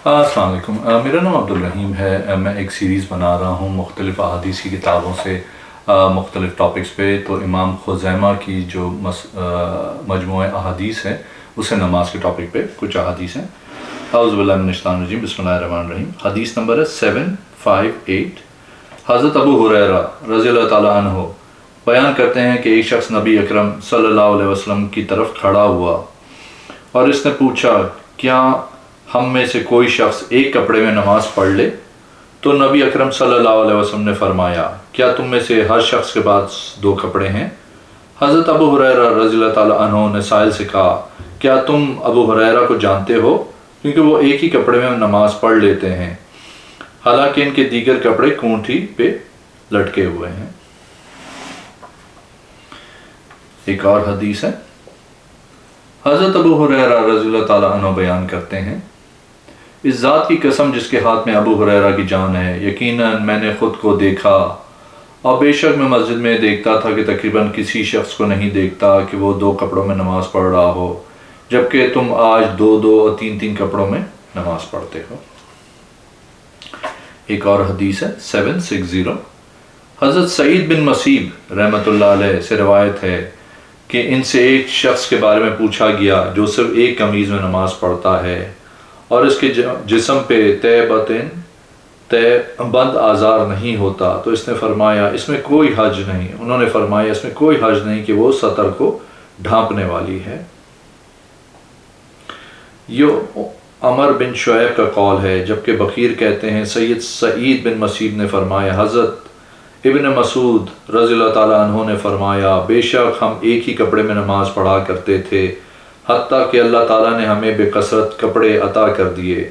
السلام علیکم، میرا نام عبدالرحیم ہے۔ میں ایک سیریز بنا رہا ہوں مختلف احادیث کی کتابوں سے مختلف ٹاپکس پہ۔ تو امام خزیمہ کی جو مجموعہ احادیث ہے اسے نماز کے ٹاپک پہ کچھ احادیث ہیں۔ اعوذ باللہ من الشیطان الرجیم، بسم اللہ الرحمن الرحیم۔ حدیث نمبر ہے 758۔ حضرت ابو ہریرہ رضی اللہ تعالیٰ عنہ بیان کرتے ہیں کہ ایک شخص نبی اکرم صلی اللہ علیہ وسلم کی طرف کھڑا ہوا اور اس نے پوچھا، کیا ہم میں سے کوئی شخص ایک کپڑے میں نماز پڑھ لے؟ تو نبی اکرم صلی اللہ علیہ وسلم نے فرمایا، کیا تم میں سے ہر شخص کے پاس 2 کپڑے ہیں؟ حضرت ابو ہریرہ رضی اللہ تعالیٰ عنہ نے سائل سے کہا، کیا تم ابو ہریرہ کو جانتے ہو؟ کیونکہ وہ ایک ہی کپڑے میں نماز پڑھ لیتے ہیں، حالانکہ ان کے دیگر کپڑے کونٹھی پہ لٹکے ہوئے ہیں۔ ایک اور حدیث ہے، حضرت ابو ہریرہ رضی اللہ تعالیٰ عنہ بیان کرتے ہیں، اس ذات کی قسم جس کے ہاتھ میں ابو ہریرہ کی جان ہے، یقیناً میں نے خود کو دیکھا اور بے شک میں مسجد میں دیکھتا تھا کہ تقریباً کسی شخص کو نہیں دیکھتا کہ وہ 2 کپڑوں میں نماز پڑھ رہا ہو، جبکہ تم آج 2 اور 3 کپڑوں میں نماز پڑھتے ہو۔ ایک اور حدیث ہے 760۔ حضرت سعید بن مسیب رحمۃ اللہ علیہ سے روایت ہے کہ ان سے ایک شخص کے بارے میں پوچھا گیا جو صرف ایک قمیض میں نماز پڑھتا ہے اور اس کے جسم پہ بند آزار نہیں ہوتا، تو اس نے فرمایا اس میں کوئی حرج نہیں۔ انہوں نے فرمایا اس میں کوئی حرج نہیں کہ وہ سطر کو ڈھانپنے والی ہے۔ یہ عمر بن شعیب کا قول ہے، جبکہ بقیر کہتے ہیں سید سعید بن مسیب نے فرمایا، حضرت ابن مسعود رضی اللہ تعالیٰ عنہ نے فرمایا، بے شک ہم ایک ہی کپڑے میں نماز پڑھا کرتے تھے، حتیٰ کہ اللہ تعالیٰ نے ہمیں بے کثرت کپڑے عطا کر دیے،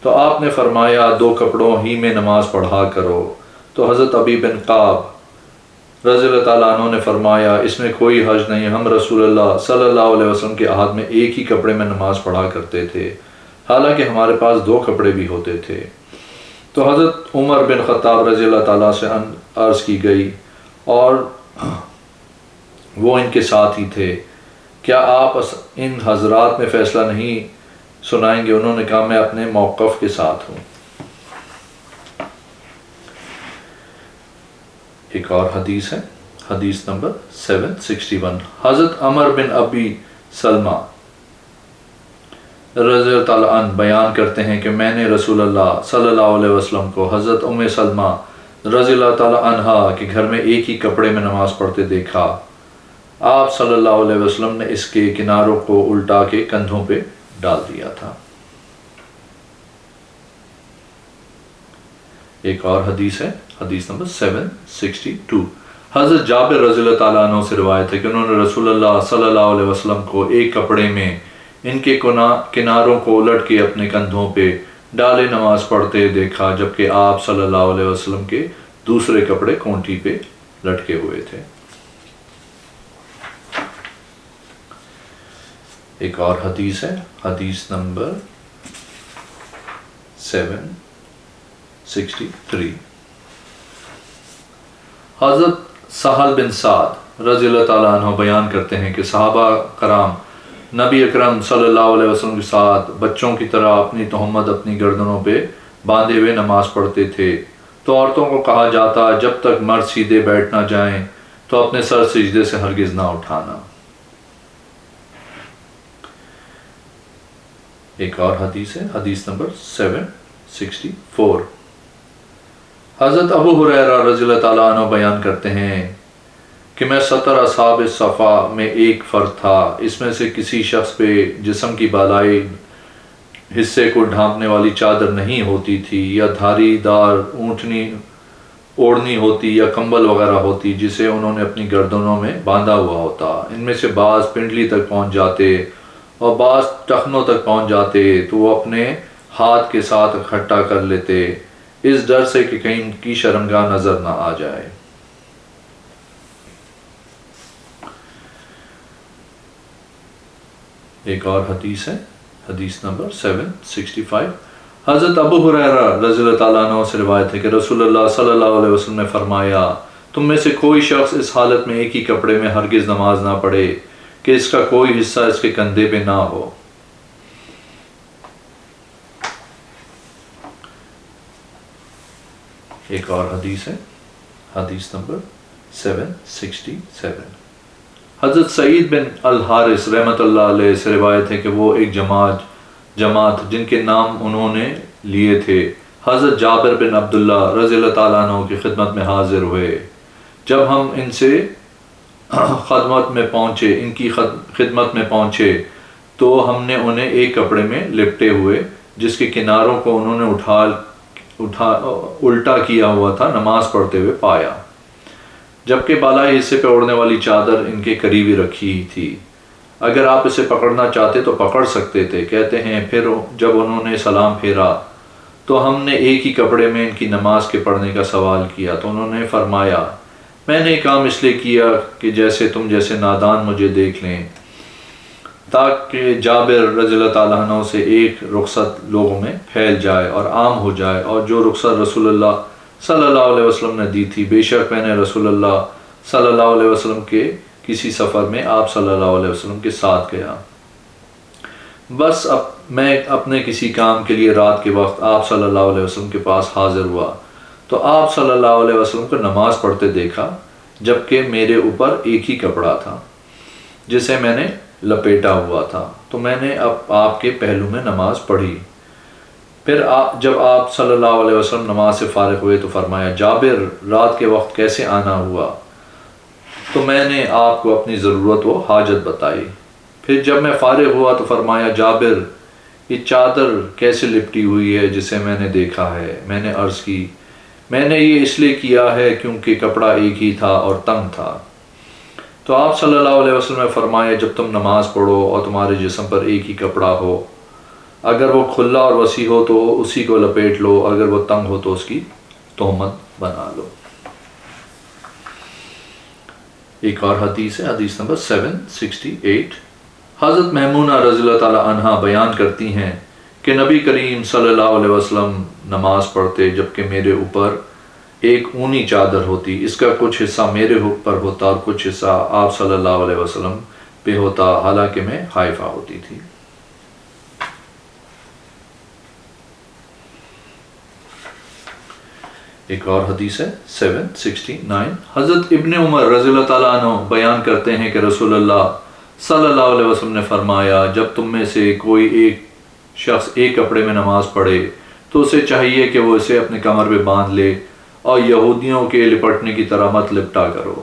تو آپ نے فرمایا 2 کپڑوں ہی میں نماز پڑھا کرو۔ تو حضرت ابی بن قعب رضی اللہ تعالیٰ عنہ نے فرمایا اس میں کوئی حرج نہیں، ہم رسول اللہ صلی اللہ علیہ وسلم کے عہد میں ایک ہی کپڑے میں نماز پڑھا کرتے تھے، حالانکہ ہمارے پاس 2 کپڑے بھی ہوتے تھے۔ تو حضرت عمر بن خطاب رضی اللہ تعالیٰ سے عرض کی گئی اور وہ ان کے ساتھ ہی تھے، کیا آپ ان حضرات میں فیصلہ نہیں سنائیں گے؟ انہوں نے کہا میں اپنے موقف کے ساتھ ہوں۔ ایک اور حدیث ہے، حدیث نمبر 761۔ حضرت عمر بن ابی سلمہ رضی اللہ تعالیٰ عنہ بیان کرتے ہیں کہ میں نے رسول اللہ صلی اللہ علیہ وسلم کو حضرت ام سلمہ رضی اللہ تعالیٰ عنہا کے گھر میں ایک ہی کپڑے میں نماز پڑھتے دیکھا۔ آپ صلی اللہ علیہ وسلم نے اس کے کناروں کو الٹا کے کندھوں پہ ڈال دیا تھا۔ ایک اور حدیث ہے، حدیث نمبر 762۔ حضرت جابر رضی اللہ تعالیٰ عنہ سے روایت ہے کہ انہوں نے رسول اللہ صلی اللہ علیہ وسلم کو ایک کپڑے میں ان کے کناروں کو الٹ کے اپنے کندھوں پہ ڈالے نماز پڑھتے دیکھا، جبکہ آپ صلی اللہ علیہ وسلم کے دوسرے کپڑے کونٹھی پہ لٹکے ہوئے تھے۔ ایک اور حدیث ہے، حدیث نمبر 763۔ حضرت سہل بن سعد رضی اللہ تعالیٰ عنہ بیان کرتے ہیں کہ صحابہ کرام نبی اکرم صلی اللہ علیہ وسلم کے ساتھ بچوں کی طرح اپنی تہمت اپنی گردنوں پہ باندھے ہوئے نماز پڑھتے تھے، تو عورتوں کو کہا جاتا جب تک مرد سیدھے بیٹھ نہ جائیں تو اپنے سر سجدے سے ہرگز نہ اٹھانا۔ ایک اور حدیث ہے، حدیث نمبر 764۔ حضرت ابو ہریرہ رضی اللہ تعالیٰ عنہ بیان کرتے ہیں کہ میں 17 اصحاب صفا میں ایک فرد تھا، اس میں سے کسی شخص پہ جسم کی بالائی حصے کو ڈھانپنے والی چادر نہیں ہوتی تھی، یا دھاری دار اوڑھنی ہوتی یا کمبل وغیرہ ہوتی جسے انہوں نے اپنی گردنوں میں باندھا ہوا ہوتا۔ ان میں سے بعض پنڈلی تک پہنچ جاتے اور بعض ٹخنوں تک پہنچ جاتے تو وہ اپنے ہاتھ کے ساتھ اکٹھا کر لیتے، اس ڈر سے کہ کہیں ان کی شرمگاہ نظر نہ آ جائے۔ ایک اور حدیث ہے، حدیث نمبر 765۔ حضرت ابو ہریرہ رضی اللہ تعالیٰ عنہ سے روایت ہے کہ رسول اللہ صلی اللہ علیہ وسلم نے فرمایا، تم میں سے کوئی شخص اس حالت میں ایک ہی کپڑے میں ہرگز نماز نہ پڑھے کہ اس کا کوئی حصہ اس کے کندھے پہ نہ ہو۔ ایک اور حدیث ہے، حدیث نمبر 767۔ حضرت سعید بن الحارث رحمۃ اللہ علیہ سے روایت ہے کہ وہ ایک جماعت جن کے نام انہوں نے لیے تھے، حضرت جابر بن عبداللہ رضی اللہ تعالیٰ عنہ کی خدمت میں حاضر ہوئے۔ جب ہم ان کی خدمت میں پہنچے تو ہم نے انہیں ایک کپڑے میں لپٹے ہوئے جس کے کناروں کو انہوں نے الٹا کیا ہوا تھا نماز پڑھتے ہوئے پایا، جبکہ بالائی حصے پہ اوڑھنے والی چادر ان کے قریب ہی رکھی تھی۔ اگر آپ اسے پکڑنا چاہتے تو پکڑ سکتے تھے۔ کہتے ہیں پھر جب انہوں نے سلام پھیرا تو ہم نے ایک ہی کپڑے میں ان کی نماز کے پڑھنے کا سوال کیا تو انہوں نے فرمایا، میں نے کام اس لیے کیا کہ جیسے تم جیسے نادان مجھے دیکھ لیں، تاکہ جابر رضی اللہ تعالیٰ عنہ سے ایک رخصت لوگوں میں پھیل جائے اور عام ہو جائے، اور جو رخصت رسول اللہ صلی اللہ علیہ وسلم نے دی تھی، بے شک میں نے رسول اللہ صلی اللہ علیہ وسلم کے کسی سفر میں آپ صلی اللہ علیہ وسلم کے ساتھ گیا، بس اب میں اپنے کسی کام کے لیے رات کے وقت آپ صلی اللہ علیہ وسلم کے پاس حاضر ہوا تو آپ صلی اللہ علیہ وسلم کو نماز پڑھتے دیکھا، جبکہ میرے اوپر ایک ہی کپڑا تھا جسے میں نے لپیٹا ہوا تھا، تو میں نے اب آپ کے پہلو میں نماز پڑھی۔ پھر جب آپ صلی اللہ علیہ وسلم نماز سے فارغ ہوئے تو فرمایا، جابر رات کے وقت کیسے آنا ہوا؟ تو میں نے آپ کو اپنی ضرورت و حاجت بتائی۔ پھر جب میں فارغ ہوا تو فرمایا، جابر یہ چادر کیسے لپٹی ہوئی ہے جسے میں نے دیکھا ہے؟ میں نے عرض کی، میں نے یہ اس لیے کیا ہے کیونکہ کپڑا ایک ہی تھا اور تنگ تھا۔ تو آپ صلی اللہ علیہ وسلم نے فرمایا، جب تم نماز پڑھو اور تمہارے جسم پر ایک ہی کپڑا ہو، اگر وہ کھلا اور وسیع ہو تو اسی کو لپیٹ لو، اگر وہ تنگ ہو تو اس کی تہمت بنا لو۔ ایک اور حدیث ہے، حدیث نمبر 768۔ حضرت میمونہ رضی اللہ تعالیٰ عنہا بیان کرتی ہیں کہ نبی کریم صلی اللہ علیہ وسلم نماز پڑھتے جبکہ میرے اوپر ایک اونی چادر ہوتی، اس کا کچھ حصہ میرے اوپر ہوتا اور کچھ حصہ آپ صلی اللہ علیہ وسلم پہ ہوتا، حالانکہ میں خائفہ ہوتی تھی۔ ایک اور حدیث ہے 769۔ حضرت ابن عمر رضی اللہ تعالیٰ عنہ بیان کرتے ہیں کہ رسول اللہ صلی اللہ علیہ وسلم نے فرمایا، جب تم میں سے کوئی ایک شخص ایک کپڑے میں نماز پڑھے تو اسے چاہیے کہ وہ اسے اپنے کمر پہ باندھ لے اور یہودیوں کے لپٹنے کی طرح مت لپٹا کرو۔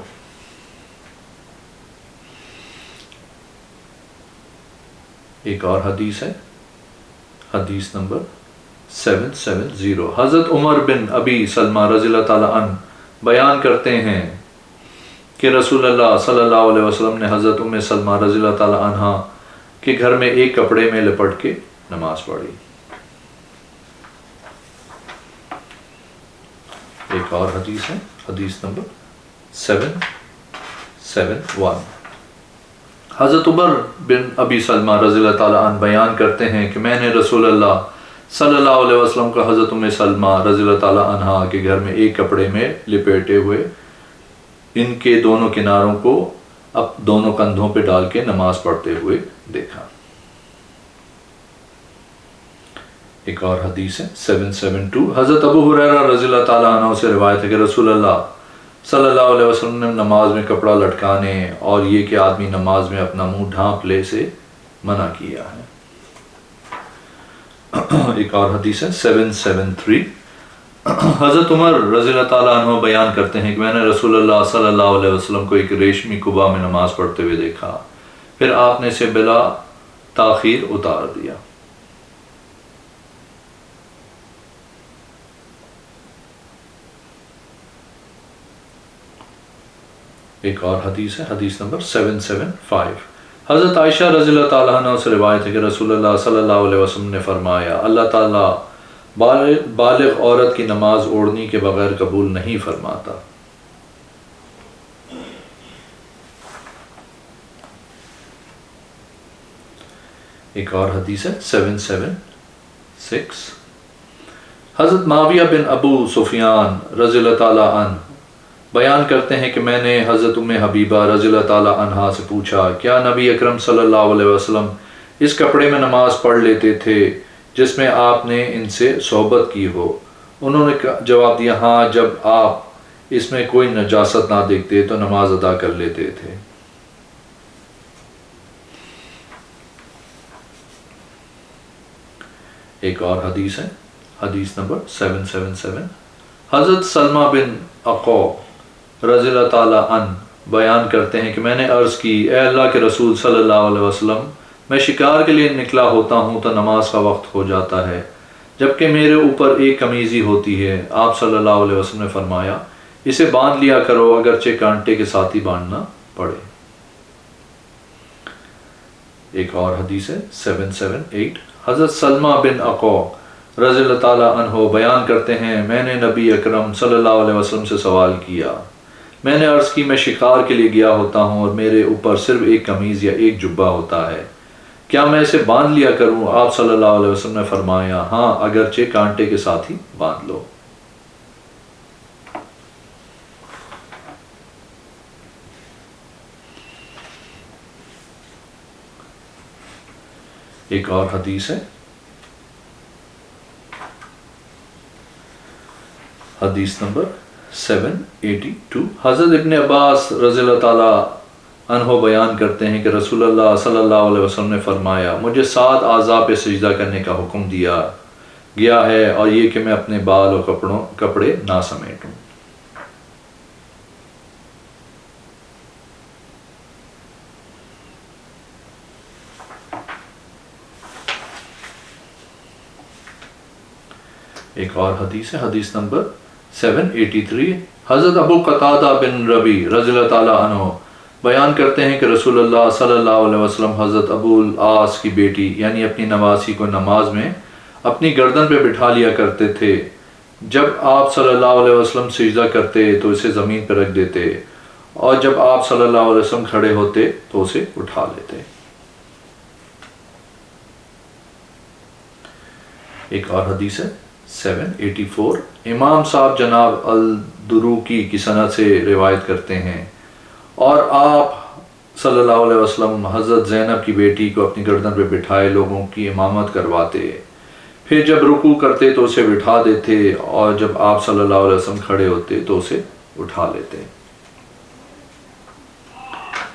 ایک اور حدیث ہے، حدیث نمبر 770۔ حضرت عمر بن ابی سلمہ رضی اللہ تعالیٰ عنہ بیان کرتے ہیں کہ رسول اللہ صلی اللہ علیہ وسلم نے حضرت ام سلمہ رضی اللہ تعالیٰ عنہ کے گھر میں ایک کپڑے میں لپٹ کے نماز پڑھی۔ ایک اور حدیث ہے، حدیث نمبر 771۔ حضرت عمر بن ابی سلمہ رضی اللہ تعالیٰ عنہ بیان کرتے ہیں کہ میں نے رسول اللہ صلی اللہ علیہ وسلم کو حضرت ام سلمہ رضی اللہ تعالیٰ عنہ کے گھر میں ایک کپڑے میں لپیٹے ہوئے ان کے دونوں کناروں کو اب دونوں کندھوں پہ ڈال کے نماز پڑھتے ہوئے دیکھا۔ ایک اور حدیث ہے 772۔ حضرت ابو ہریرہ رضی اللہ تعالیٰ عنہ سے روایت ہے کہ رسول اللہ صلی اللہ علیہ وسلم نے نماز میں کپڑا لٹکانے اور یہ کہ آدمی نماز میں اپنا منہ ڈھانپ لے سے منع کیا ہے۔ ایک اور حدیث ہے 773۔ حضرت عمر رضی اللہ تعالیٰ عنہ بیان کرتے ہیں کہ میں نے رسول اللہ صلی اللہ علیہ وسلم کو ایک ریشمی قبا میں نماز پڑھتے ہوئے دیکھا، پھر آپ نے اسے بلا تاخیر اتار دیا۔ ایک اور حدیث ہے، حدیث نمبر 775۔ حضرت عائشہ رضی اللہ تعالیٰ عنہ سے روایت ہے کہ رسول اللہ صلی اللہ علیہ وسلم نے فرمایا، اللہ تعالیٰ بالغ عورت کی نماز اوڑھنی کے بغیر قبول نہیں فرماتا۔ ایک اور حدیث ہے 776۔ حضرت معاویہ بن ابو سفیان رضی اللہ تعالیٰ عنہ بیان کرتے ہیں کہ میں نے حضرت ام حبیبہ رضی اللہ تعالیٰ عنہا سے پوچھا، کیا نبی اکرم صلی اللہ علیہ وسلم اس کپڑے میں نماز پڑھ لیتے تھے جس میں آپ نے ان سے صحبت کی ہو؟ انہوں نے جواب دیا ہاں، جب آپ اس میں کوئی نجاست نہ دیکھتے تو نماز ادا کر لیتے تھے۔ ایک اور حدیث ہے، حدیث نمبر 777۔ حضرت سلمہ بن اقوع رضی اللہ تعالیٰ عنہ بیان کرتے ہیں کہ میں نے عرض کی، اے اللہ کے رسول صلی اللہ علیہ وسلم، میں شکار کے لیے نکلا ہوتا ہوں تو نماز کا وقت ہو جاتا ہے، جبکہ میرے اوپر ایک قمیضی ہوتی ہے۔ آپ صلی اللہ علیہ وسلم نے فرمایا، اسے باندھ لیا کرو، اگرچہ کانٹے کے ساتھ ہی باندھنا پڑے۔ ایک اور حدیث ہے 778۔ حضرت سلمہ بن اقوع رضی اللہ تعالیٰ عنہ بیان کرتے ہیں، میں نے نبی اکرم صلی اللہ علیہ وسلم سے سوال کیا، میں نے عرض کی، میں شکار کے لیے گیا ہوتا ہوں اور میرے اوپر صرف ایک قمیض یا ایک جبہ ہوتا ہے، کیا میں اسے باندھ لیا کروں؟ آپ صلی اللہ علیہ وسلم نے فرمایا، ہاں، اگرچہ کانٹے کے ساتھ ہی باندھ لو۔ ایک اور حدیث ہے، حدیث نمبر 782۔ حضرت ابن عباس رضی اللہ تعالیٰ عنہ بیان کرتے ہیں کہ رسول اللہ صلی اللہ علیہ وسلم نے فرمایا، مجھے 7 اعضاء پہ سجدہ کرنے کا حکم دیا گیا ہے، اور یہ کہ میں اپنے بال اور کپڑے نہ سمیٹوں۔ ایک اور حدیث ہے، حدیث نمبر 783۔ حضرت ابو قتادہ بن ربی رضی اللہ تعالیٰ عنہ بیان کرتے ہیں کہ رسول اللہ صلی اللہ علیہ وسلم حضرت ابو العاص کی بیٹی یعنی اپنی نواسی کو نماز میں اپنی گردن پہ بٹھا لیا کرتے تھے، جب آپ صلی اللہ علیہ وسلم سجدہ کرتے تو اسے زمین پہ رکھ دیتے، اور جب آپ صلی اللہ علیہ وسلم کھڑے ہوتے تو اسے اٹھا لیتے۔ ایک اور حدیث ہے 784۔ امام صاحب جناب الدروقی کی سند سے روایت کرتے ہیں، اور آپ صلی اللہ علیہ وسلم حضرت زینب کی بیٹی کو اپنی گردن پہ بٹھائے لوگوں کی امامت کرواتے، پھر جب رکوع کرتے تو اسے بٹھا دیتے، اور جب آپ صلی اللہ علیہ وسلم کھڑے ہوتے تو اسے اٹھا لیتے۔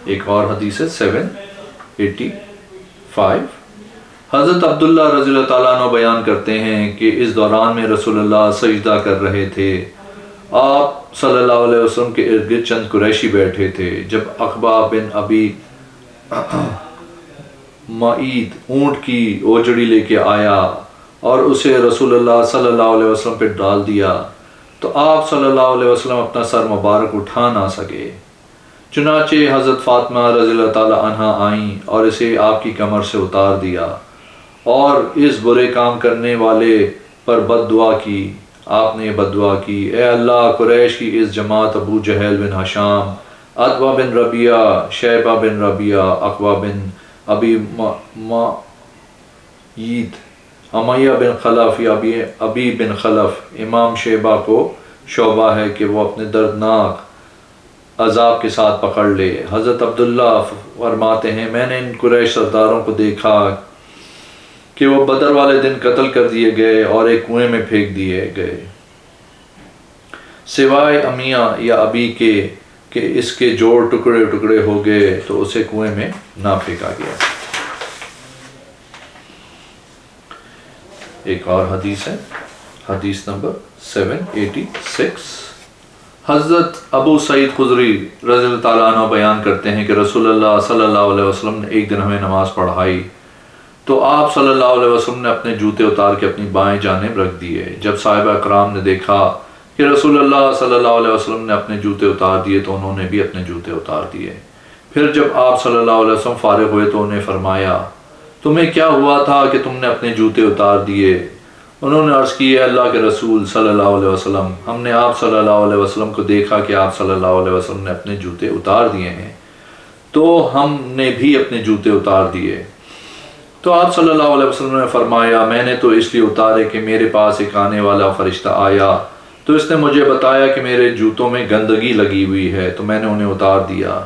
ایک اور حدیث ہے 785۔ حضرت عبداللہ رضی اللہ تعالیٰ عنہ بیان کرتے ہیں کہ اس دوران میں رسول اللہ سجدہ کر رہے تھے، آپ صلی اللہ علیہ وسلم کے ارد گرد چند قریشی بیٹھے تھے، جب عقبہ بن ابی معید اونٹ کی اوجڑی لے کے آیا اور اسے رسول اللہ صلی اللہ علیہ وسلم پہ ڈال دیا تو آپ صلی اللہ علیہ وسلم اپنا سر مبارک اٹھا نہ سکے، چنانچہ حضرت فاطمہ رضی اللہ تعالیٰ عنہا آئیں اور اسے آپ کی کمر سے اتار دیا، اور اس برے کام کرنے والے پر بد دعا کی۔ آپ نے بد دعا کی، اے اللہ، قریش کی اس جماعت ابو جہل بن حشام، عتبہ بن ربیعہ، شیبہ بن ربیعہ، عقبہ بن ابی معید، امیہ بن خلف یا ابی بن خلف، امام شیبہ کو شعبہ ہے کہ وہ اپنے دردناک عذاب کے ساتھ پکڑ لے۔ حضرت عبداللہ فرماتے ہیں، میں نے ان قریش سرداروں کو دیکھا کہ وہ بدر والے دن قتل کر دیے گئے اور ایک کنویں میں پھینک دیے گئے، سوائے امیہ یا ابی کے کہ اس کے جوڑ ٹکڑے ٹکڑے ہو گئے تو اسے کنویں میں نہ پھینکا گیا۔ ایک اور حدیث ہے، حدیث نمبر 786۔ حضرت ابو سعید خدری رضی اللہ تعالیٰ عنہ بیان کرتے ہیں کہ رسول اللہ صلی اللہ علیہ وسلم نے ایک دن ہمیں نماز پڑھائی تو آپ صلی اللہ علیہ وسلم نے اپنے جوتے اتار کے اپنی بائیں جانب رکھ دیے۔ جب صحابہ اکرام نے دیکھا کہ رسول اللہ صلی اللہ علیہ وسلم نے اپنے جوتے اتار دیے تو انہوں نے بھی اپنے جوتے اتار دیے۔ پھر جب آپ صلی اللہ علیہ وسلم فارغ ہوئے تو انہیں فرمایا، تمہیں کیا ہوا تھا کہ تم نے اپنے جوتے اتار دیے؟ انہوں نے عرض کی، اے اللہ کے رسول صلی اللہ علیہ وسلم، ہم نے آپ صلی اللہ علیہ وسلم کو دیکھا کہ آپ صلی اللہ علیہ وسلم نے اپنے جوتے اتار دیے ہیں، تو ہم نے بھی اپنے جوتے اتار دیے۔ تو آپ صلی اللہ علیہ وسلم نے فرمایا، میں نے تو اس لیے اتارے کہ میرے پاس ایک آنے والا فرشتہ آیا تو اس نے مجھے بتایا کہ میرے جوتوں میں گندگی لگی ہوئی ہے، تو میں نے انہیں اتار دیا۔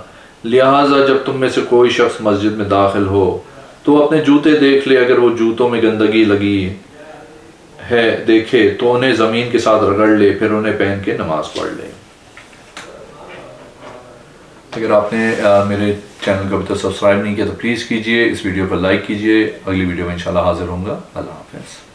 لہٰذا جب تم میں سے کوئی شخص مسجد میں داخل ہو تو اپنے جوتے دیکھ لے، اگر وہ جوتوں میں گندگی لگی ہے دیکھے تو انہیں زمین کے ساتھ رگڑ لے، پھر انہیں پہن کے نماز پڑھ لے۔ اگر آپ نے میرے چینل کو ابھی تک سبسکرائب نہیں کیا تو پلیز کیجئے، اس ویڈیو پر لائک کیجئے۔ اگلی ویڈیو میں انشاءاللہ حاضر ہوں گا۔ اللہ حافظ۔